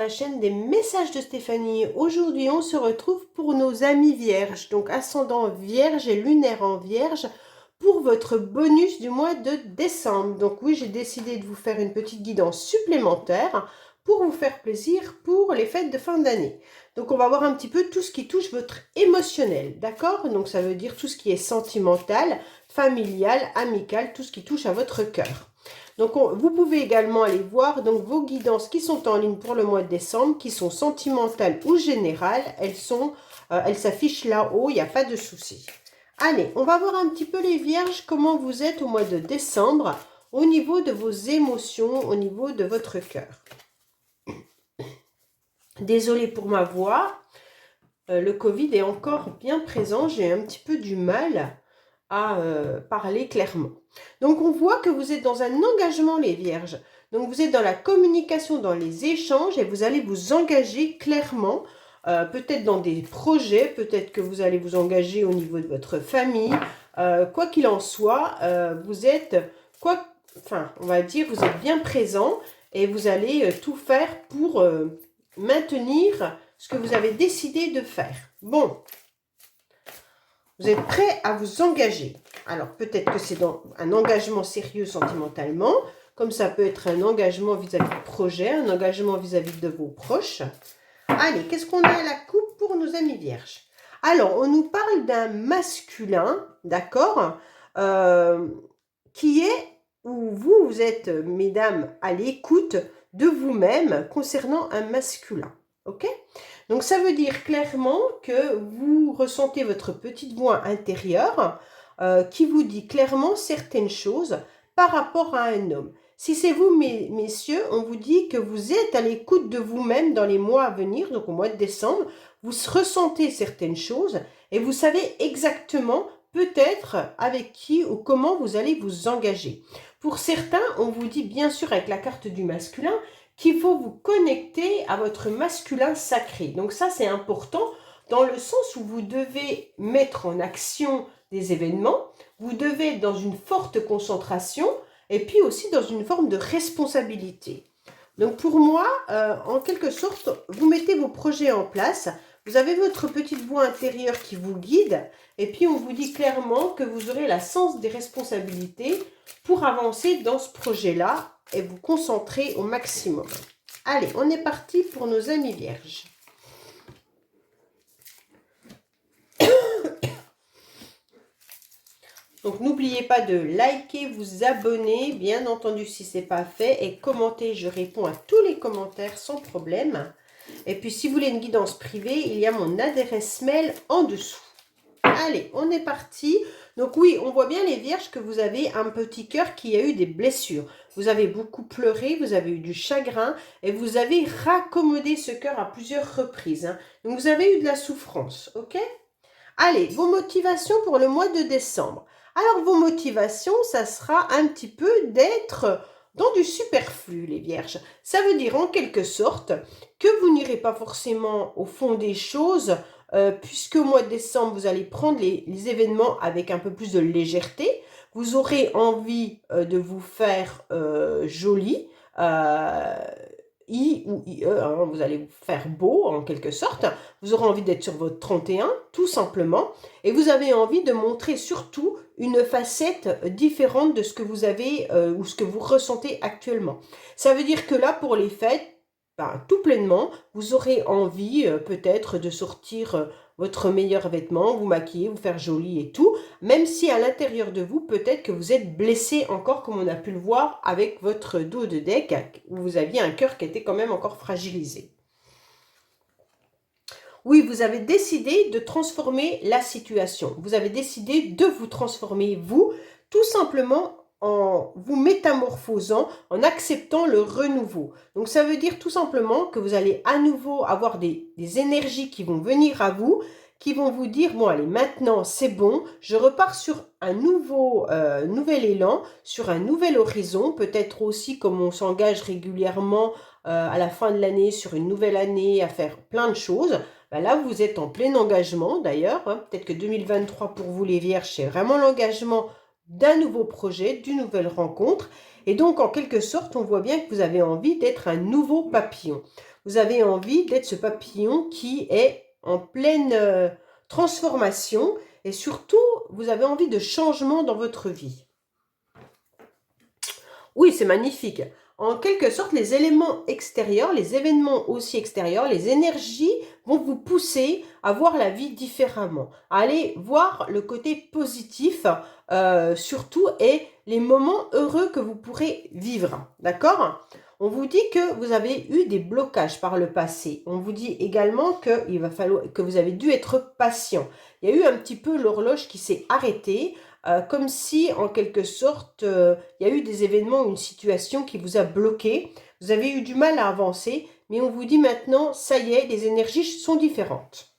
la chaîne des messages de Stéphanie. Aujourd'hui, on se retrouve pour nos amis vierges, donc ascendant vierge et lunaire en vierge, pour votre bonus du mois de décembre. Donc oui, j'ai décidé de vous faire une petite guidance supplémentaire pour vous faire plaisir pour les fêtes de fin d'année. Donc on va voir un petit peu tout ce qui touche votre émotionnel, d'accord? Donc ça veut dire tout ce qui est sentimental, familial, amical, tout ce qui touche à votre cœur. Donc, vous pouvez également aller voir donc, vos guidances qui sont en ligne pour le mois de décembre, qui sont sentimentales ou générales. Elles s'affichent là-haut, il n'y a pas de souci. Allez, on va voir un petit peu les vierges, comment vous êtes au mois de décembre, au niveau de vos émotions, au niveau de votre cœur. Désolée pour ma voix, le Covid est encore bien présent, j'ai un petit peu du mal à parler clairement. Donc, on voit que vous êtes dans un engagement, les vierges. Donc, vous êtes dans la communication, dans les échanges et vous allez vous engager clairement, peut-être dans des projets, peut-être que vous allez vous engager au niveau de votre famille. Quoi qu'il en soit, vous êtes, on va dire, vous êtes bien présent et vous allez tout faire pour maintenir ce que vous avez décidé de faire. Bon. Vous êtes prêt à vous engager. Alors, peut-être que c'est dans un engagement sérieux sentimentalement, comme ça peut être un engagement vis-à-vis du projet, un engagement vis-à-vis de vos proches. Allez, qu'est-ce qu'on a à la coupe pour nos amis vierges? Alors, on nous parle d'un masculin, d'accord, qui est, où vous êtes, mesdames, à l'écoute de vous-même concernant un masculin. Ok? Donc, ça veut dire clairement que vous ressentez votre petite voix intérieure qui vous dit clairement certaines choses par rapport à un homme. Si c'est vous, messieurs, on vous dit que vous êtes à l'écoute de vous-même dans les mois à venir, donc au mois de décembre, vous ressentez certaines choses et vous savez exactement peut-être avec qui ou comment vous allez vous engager. Pour certains, on vous dit bien sûr avec la carte du masculin qu'il faut vous connecter à votre masculin sacré. Donc ça, c'est important dans le sens où vous devez mettre en action des événements, vous devez être dans une forte concentration et puis aussi dans une forme de responsabilité. Donc pour moi, en quelque sorte, vous mettez vos projets en place, vous avez votre petite voix intérieure qui vous guide et puis on vous dit clairement que vous aurez la sens des responsabilités pour avancer dans ce projet-là et vous concentrer au maximum. Allez, on est parti pour nos amis vierges. Donc, n'oubliez pas de liker, vous abonner, bien entendu si ce n'est pas fait, et commenter. Je réponds à tous les commentaires sans problème. Et puis, si vous voulez une guidance privée, il y a mon adresse mail en dessous. Allez, on est parti. Donc oui, on voit bien les vierges que vous avez un petit cœur qui a eu des blessures. Vous avez beaucoup pleuré, vous avez eu du chagrin et vous avez raccommodé ce cœur à plusieurs reprises. Hein. Donc vous avez eu de la souffrance, ok? Allez, vos motivations pour le mois de décembre. Alors vos motivations, ça sera un petit peu d'être dans du superflu, les vierges. Ça veut dire en quelque sorte que vous n'irez pas forcément au fond des choses, puisque au mois de décembre, vous allez prendre les événements avec un peu plus de légèreté. Vous aurez envie de vous faire joli, I ou IE, hein, vous allez vous faire beau en quelque sorte. Vous aurez envie d'être sur votre 31, tout simplement. Et vous avez envie de montrer surtout une facette différente de ce que vous avez ou ce que vous ressentez actuellement. Ça veut dire que là, pour les fêtes, tout pleinement, vous aurez envie peut-être de sortir votre meilleur vêtement, vous maquiller, vous faire joli et tout, même si à l'intérieur de vous, peut-être que vous êtes blessé encore, comme on a pu le voir avec votre dos de deck, où vous aviez un cœur qui était quand même encore fragilisé. Oui, vous avez décidé de transformer la situation. Vous avez décidé de vous transformer, vous, tout simplement en vous métamorphosant, en acceptant le renouveau. Donc, ça veut dire tout simplement que vous allez à nouveau avoir des énergies qui vont venir à vous, qui vont vous dire, bon, allez, maintenant, c'est bon, je repars sur un nouvel élan, sur un nouvel horizon, peut-être aussi comme on s'engage régulièrement à la fin de l'année, sur une nouvelle année, à faire plein de choses. Ben là, vous êtes en plein engagement, d'ailleurs. Hein. Peut-être que 2023, pour vous, les vierges, c'est vraiment l'engagement d'un nouveau projet, d'une nouvelle rencontre. Et donc, en quelque sorte, on voit bien que vous avez envie d'être un nouveau papillon. Vous avez envie d'être ce papillon qui est en pleine transformation et surtout, vous avez envie de changement dans votre vie. Oui, c'est magnifique. En quelque sorte, les éléments extérieurs, les événements aussi extérieurs, les énergies vont vous pousser à voir la vie différemment, à aller voir le côté positif surtout et les moments heureux que vous pourrez vivre. D'accord? On vous dit que vous avez eu des blocages par le passé. On vous dit également qu'il va falloir que vous avez dû être patient. Il y a eu un petit peu l'horloge qui s'est arrêtée. Comme si, en quelque sorte, il y a eu des événements, une situation qui vous a bloqué. Vous avez eu du mal à avancer, mais on vous dit maintenant, ça y est, les énergies sont différentes.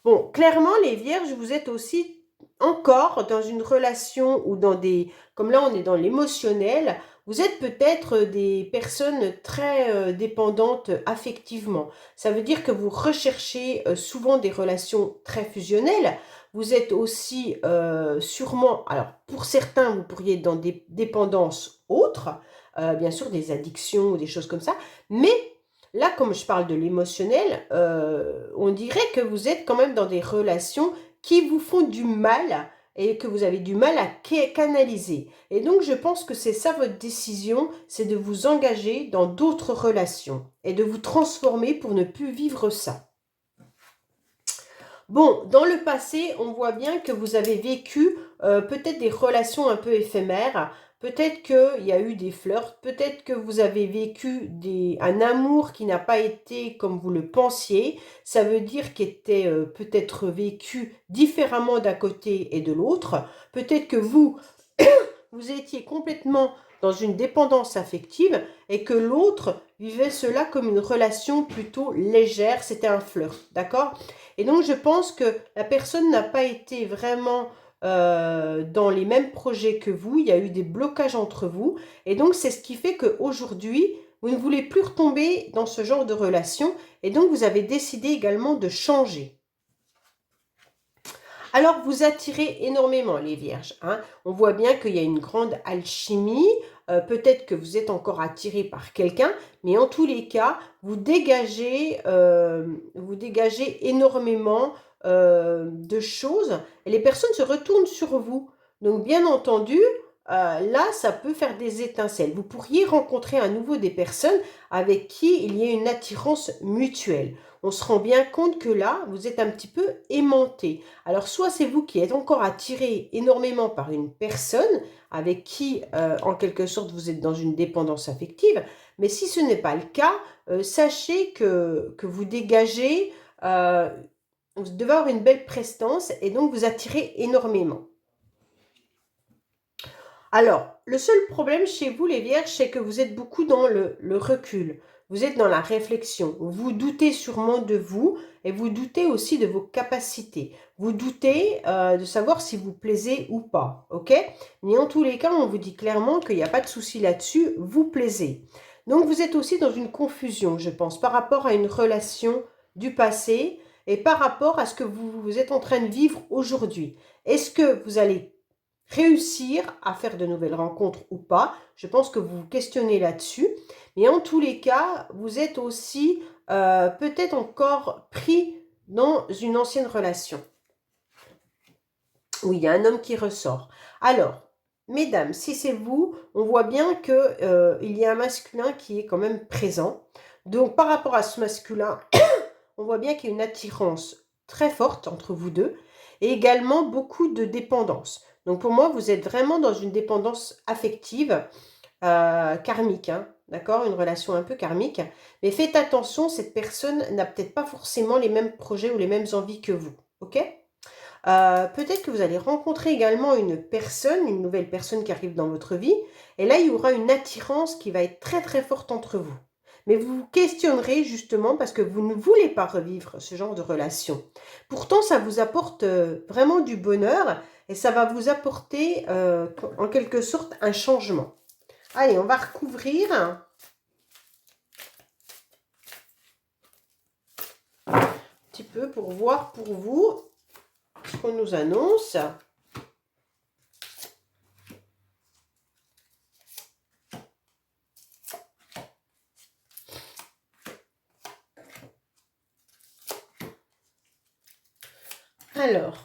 Bon, clairement, les vierges, vous êtes aussi encore dans une relation ou dans des... Comme là, on est dans l'émotionnel. Vous êtes peut-être des personnes très dépendantes affectivement. Ça veut dire que vous recherchez souvent des relations très fusionnelles. Vous êtes aussi sûrement, alors pour certains, vous pourriez être dans des dépendances autres, bien sûr des addictions ou des choses comme ça, mais là, comme je parle de l'émotionnel, on dirait que vous êtes quand même dans des relations qui vous font du mal et que vous avez du mal à canaliser. Et donc, je pense que c'est ça votre décision, c'est de vous engager dans d'autres relations et de vous transformer pour ne plus vivre ça. Bon, dans le passé, on voit bien que vous avez vécu peut-être des relations un peu éphémères, peut-être qu'il y a eu des flirts, peut-être que vous avez vécu un amour qui n'a pas été comme vous le pensiez, ça veut dire qu'il était peut-être vécu différemment d'un côté et de l'autre, peut-être que vous étiez complètement dans une dépendance affective et que l'autre vivait cela comme une relation plutôt légère, c'était un flirt, d'accord? Et donc, je pense que la personne n'a pas été vraiment dans les mêmes projets que vous. Il y a eu des blocages entre vous. Et donc, c'est ce qui fait qu'aujourd'hui, vous ne voulez plus retomber dans ce genre de relation. Et donc, vous avez décidé également de changer. Alors, vous attirez énormément les vierges. Hein. On voit bien qu'il y a une grande alchimie. Peut-être que vous êtes encore attiré par quelqu'un. Mais en tous les cas, vous dégagez énormément de choses. Et les personnes se retournent sur vous. Donc, bien entendu, là, ça peut faire des étincelles. Vous pourriez rencontrer à nouveau des personnes avec qui il y a une attirance mutuelle. On se rend bien compte que là, vous êtes un petit peu aimanté. Alors, soit c'est vous qui êtes encore attiré énormément par une personne avec qui, en quelque sorte, vous êtes dans une dépendance affective. Mais si ce n'est pas le cas, sachez que vous dégagez, vous devez avoir une belle prestance et donc vous attirez énormément. Alors, le seul problème chez vous, les vierges, c'est que vous êtes beaucoup dans le recul. Vous êtes dans la réflexion. Vous doutez sûrement de vous et vous doutez aussi de vos capacités. Vous doutez de savoir si vous plaisez ou pas. Ok? Mais en tous les cas, on vous dit clairement qu'il n'y a pas de souci là-dessus. Vous plaisez. Donc, vous êtes aussi dans une confusion, je pense, par rapport à une relation du passé et par rapport à ce que vous êtes en train de vivre aujourd'hui. Est-ce que vous allez réussir à faire de nouvelles rencontres ou pas? Je pense que vous vous questionnez là-dessus. Mais en tous les cas, vous êtes aussi peut-être encore pris dans une ancienne relation. Oui, il y a un homme qui ressort. Alors, mesdames, si c'est vous, on voit bien qu'il y a un masculin qui est quand même présent. Donc, par rapport à ce masculin, on voit bien qu'il y a une attirance très forte entre vous deux et également beaucoup de dépendance. Donc, pour moi, vous êtes vraiment dans une dépendance affective karmique, hein, d'accord? Une relation un peu karmique. Mais faites attention, cette personne n'a peut-être pas forcément les mêmes projets ou les mêmes envies que vous, ok? Peut-être que vous allez rencontrer également une nouvelle personne qui arrive dans votre vie. Et là, il y aura une attirance qui va être très très forte entre vous. Mais vous vous questionnerez justement parce que vous ne voulez pas revivre ce genre de relation. Pourtant, ça vous apporte vraiment du bonheur et ça va vous apporter en quelque sorte un changement. Allez, on va recouvrir un petit peu pour voir pour vous ce qu'on nous annonce. Alors,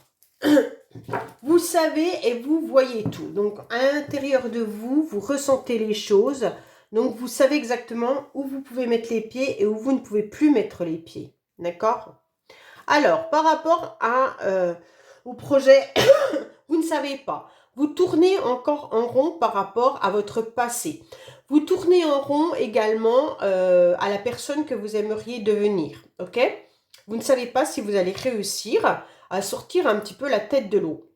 vous savez et vous voyez tout. Donc, à l'intérieur de vous, vous ressentez les choses. Donc, vous savez exactement où vous pouvez mettre les pieds et où vous ne pouvez plus mettre les pieds. D'accord? Alors, par rapport au projet, vous ne savez pas. Vous tournez encore en rond par rapport à votre passé. Vous tournez en rond également à la personne que vous aimeriez devenir. Ok? Vous ne savez pas si vous allez réussir à sortir un petit peu la tête de l'eau.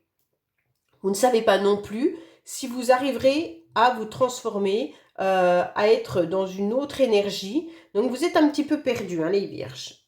Vous ne savez pas non plus si vous arriverez à vous transformer, à être dans une autre énergie. Donc, vous êtes un petit peu perdu, hein, les vierges.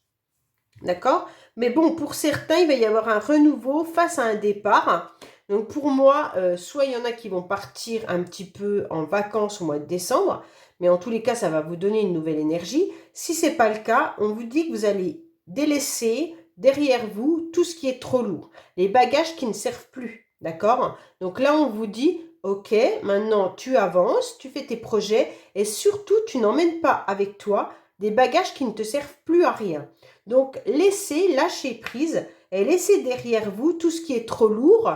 D'accord? Mais bon, pour certains, il va y avoir un renouveau face à un départ. Donc, pour moi, soit il y en a qui vont partir un petit peu en vacances au mois de décembre, mais en tous les cas, ça va vous donner une nouvelle énergie. Si ce n'est pas le cas, on vous dit que vous allez délaisser derrière vous tout ce qui est trop lourd, les bagages qui ne servent plus. D'accord? Donc là, on vous dit, ok, maintenant tu avances, tu fais tes projets et surtout, tu n'emmènes pas avec toi des bagages qui ne te servent plus à rien. Donc, laissez, lâcher prise et laissez derrière vous tout ce qui est trop lourd,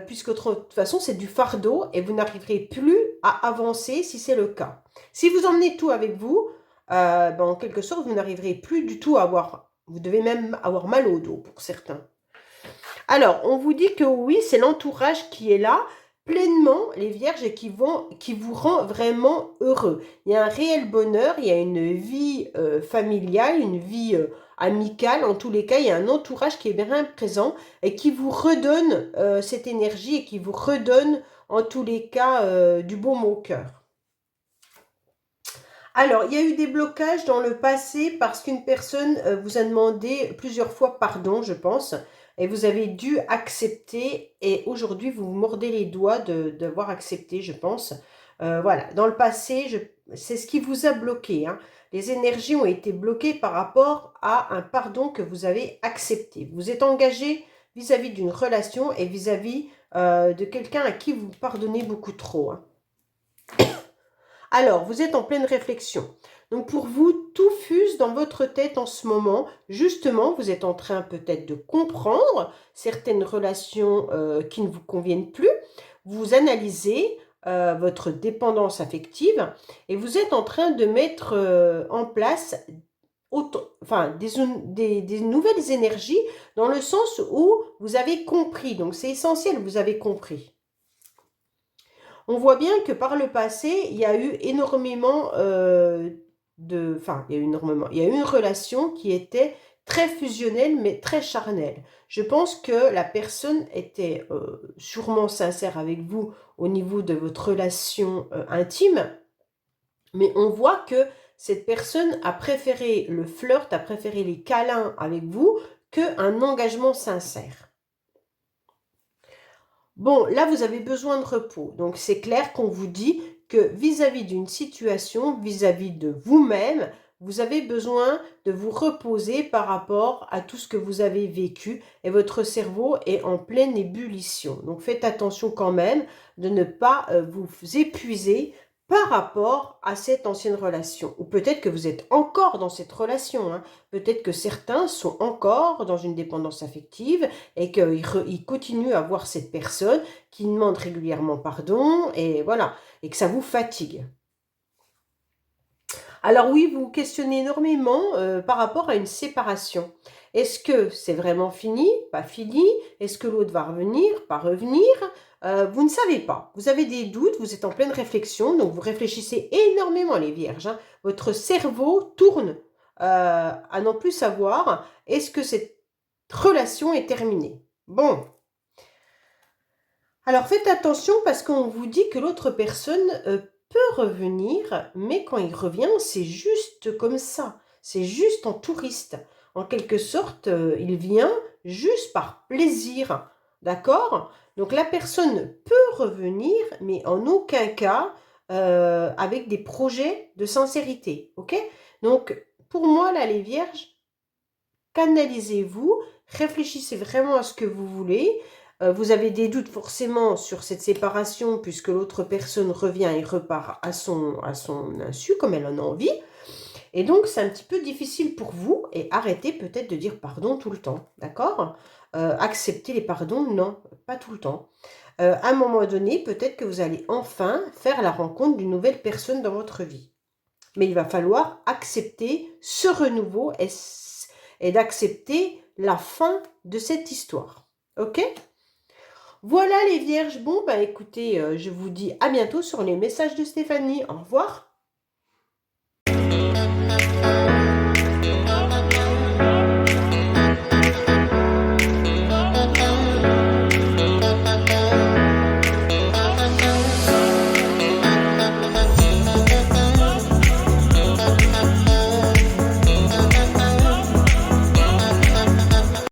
puisque de toute façon, c'est du fardeau et vous n'arriverez plus à avancer si c'est le cas. Si vous emmenez tout avec vous, en quelque sorte, vous n'arriverez plus du tout à avoir, vous devez même avoir mal au dos pour certains. Alors, on vous dit que oui, c'est l'entourage qui est là, pleinement, les vierges, et qui vous rend vraiment heureux. Il y a un réel bonheur, il y a une vie familiale, une vie amicale. En tous les cas, il y a un entourage qui est bien présent et qui vous redonne cette énergie et qui vous redonne, en tous les cas, du baume au cœur. Alors, il y a eu des blocages dans le passé parce qu'une personne vous a demandé plusieurs fois pardon, je pense, et vous avez dû accepter, et aujourd'hui, vous vous mordez les doigts d'avoir accepté, je pense. Voilà, dans le passé, c'est ce qui vous a bloqué, hein. Les énergies ont été bloquées par rapport à un pardon que vous avez accepté. Vous êtes engagé vis-à-vis d'une relation et vis-à-vis de quelqu'un à qui vous pardonnez beaucoup trop, hein. Alors, vous êtes en pleine réflexion. Donc, pour vous, tout fuse dans votre tête en ce moment. Justement, vous êtes en train peut-être de comprendre certaines relations qui ne vous conviennent plus. Vous analysez votre dépendance affective et vous êtes en train de mettre en place des nouvelles énergies dans le sens où vous avez compris. Donc, c'est essentiel, vous avez compris. On voit bien que par le passé, il y a eu énormément il y a eu une relation qui était très fusionnelle, mais très charnelle. Je pense que la personne était sûrement sincère avec vous au niveau de votre relation intime, mais on voit que cette personne a préféré le flirt, a préféré les câlins avec vous qu'un engagement sincère. Bon, là, vous avez besoin de repos. Donc, c'est clair qu'on vous dit que vis-à-vis d'une situation, vis-à-vis de vous-même, vous avez besoin de vous reposer par rapport à tout ce que vous avez vécu et votre cerveau est en pleine ébullition. Donc, faites attention quand même de ne pas vous épuiser par rapport à cette ancienne relation. Ou peut-être que vous êtes encore dans cette relation, hein. Peut-être que certains sont encore dans une dépendance affective et qu'ils continuent à voir cette personne qui demande régulièrement pardon et voilà, et que ça vous fatigue. Alors oui, vous vous questionnez énormément par rapport à une séparation. Est-ce que c'est vraiment fini? Pas fini? Est-ce que l'autre va revenir? Pas revenir? Vous ne savez pas. Vous avez des doutes, vous êtes en pleine réflexion, donc vous réfléchissez énormément les vierges, hein. Votre cerveau tourne à n'en plus savoir est-ce que cette relation est terminée. Bon. Alors faites attention parce qu'on vous dit que l'autre personne peut revenir, mais quand il revient, c'est juste comme ça. C'est juste en touriste. En quelque sorte, il vient juste par plaisir. D'accord? Donc la personne peut revenir, mais en aucun cas avec des projets de sincérité. Ok? Donc pour moi, là, les vierges, canalisez-vous, réfléchissez vraiment à ce que vous voulez. Vous avez des doutes forcément sur cette séparation puisque l'autre personne revient et repart à son insu comme elle en a envie. Et donc, c'est un petit peu difficile pour vous. Et arrêtez peut-être de dire pardon tout le temps. D'accord? Accepter les pardons, non, pas tout le temps. À un moment donné, peut-être que vous allez enfin faire la rencontre d'une nouvelle personne dans votre vie. Mais il va falloir accepter ce renouveau et d'accepter la fin de cette histoire. Ok? Voilà les vierges. Bon, bah écoutez, je vous dis à bientôt sur les messages de Stéphanie. Au revoir.